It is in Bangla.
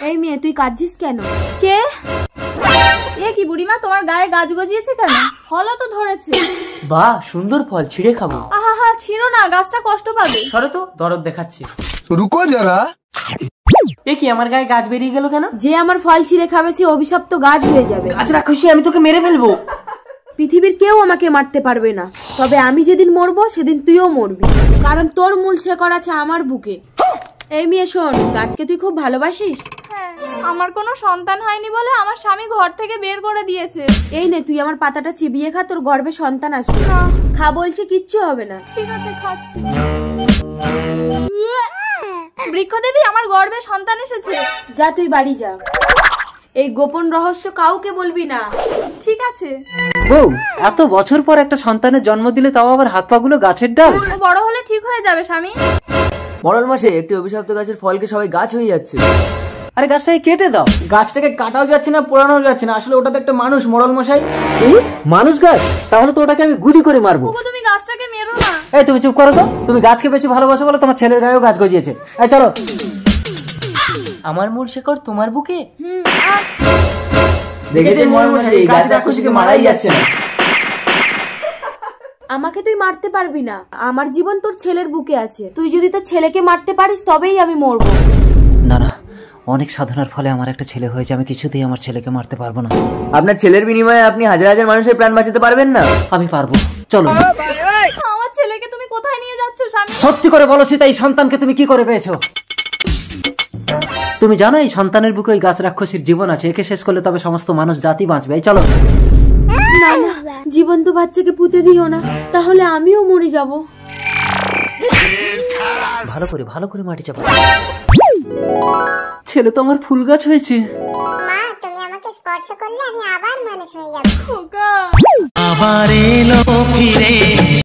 এই মেয়ে তুই কাঁদছিস কেন? কে? এ কি বুড়িমা, তোমার গায়ে গাছ গজিয়েছে কেন? ফলও তো ধরেছে। বাহ, সুন্দর ফল, ছিঁড়ে খাবো। আহা, ছিঁড়ো না, গাছটা কষ্ট পাবে। সরো তো, দরদ দেখাচ্ছে। রুকো যারা। এ কি, আমার গায়ে গাছ বেরিয়ে গেল কেন? যে আমার ফল ছিঁড়ে খাবে সে অভিশপ্ত গাছ হয়ে যাবে। গাছ রাক্ষসী, আমি তোকে মেরে ফেলবো। পৃথিবীর কেউ আমাকে মারতে পারবে না, তবে আমি যেদিন মরবো সেদিন তুইও মরবি, কারণ তোর মূল শেকর আছে আমার বুকে। এই মেয়ে শোন, গাছকে তুই খুব ভালোবাসিস? হ্যাঁ, আমার কোনো সন্তান হয়নি বলে আমার স্বামী ঘর থেকে বের করে দিয়েছে। এই নে, তুই আমার পাতাটা চিবিয়ে খা, তোর গর্ভে সন্তান আসবে। খা বলছি, কিচ্ছু হবে না। ঠিক আছে, খাচ্ছি। বৃক্ষদেবী, আমার গর্ভে সন্তান এসেছে। যা তুই বাড়ি যা, এই গোপন রহস্য কাউকে বলবি না। ঠিক আছে। বউ, এত বছর পর একটা সন্তানের জন্ম দিলে, তাও আবার হাত পা গুলো গাছের ডাল। ও বড় হলে ঠিক হয়ে যাবে স্বামী। মরল মাসে একটি অভিশপ্ত গাছের ফলকে সবাই গাছ হয়ে যাচ্ছে। আরে গাছটাকে কেটে দাও। গাছটাকে কাটাও যাচ্ছে না, পোড়ানো যাচ্ছে না, আসলে ওটা তো একটা মানুষ। মরল মশাই, মানুষ গাছ? তাহলে তো ওটাকে আমি গুলি করে মারবো। ওগো, তুমি গাছটাকে মেরো না। এই তুমি চুপ করো তো, তুমি গাছকে বেশি ভালোবাসো বলে তোমার ছেলের গায়েও গাছ গজিয়েছে। এই চলো। আমার মূল শেকড় তোমার বুকে। দেখেছেন মরল মশাই, এই গাছ রাক্ষসীকে মারাই যাচ্ছে না। আমাকে তুই মারতে পারবি না, আমার জীবন তোর ছেলের বুকে আছে। তুই যদি তোর ছেলেকে মারতে পারিস তবেই আমি মরবো। না না, অনেক সাধনার ফলে আমার একটা ছেলে হয়েছে, আমি কিছুতেই আমার ছেলেকে মারতে পারবো না। আপনার ছেলের বিনিময়ে আপনি হাজার হাজার মানুষের প্রাণ বাঁচাতে পারবেন না? আমি পারবো, চলো। আমার ছেলেকে তুমি কোথায় নিয়ে যাচ্ছ স্বামী? সত্যি করে বলো সীতা, এই সন্তানকে তুমি কি করে পেয়েছো? তুমি জানো এই সন্তানের বুকে ওই গাছ রাক্ষসীর জীবন আছে, একে শেষ করলে তবে সমস্ত মানুষ জাতি বাঁচবে। এই চলো। না না, জীবন্ত বাচ্চাকে পুঁতে দিও না, তাহলে আমিও মরে যাব। ভালো করে মাটি চাপা। ছেলে তো আমার ফুল গাছ হয়েছে। মা, তুমি আমাকে স্পর্শ করলে আমি আবার মানুষ হয়ে যাব। খোকা আবার এলো ফিরে।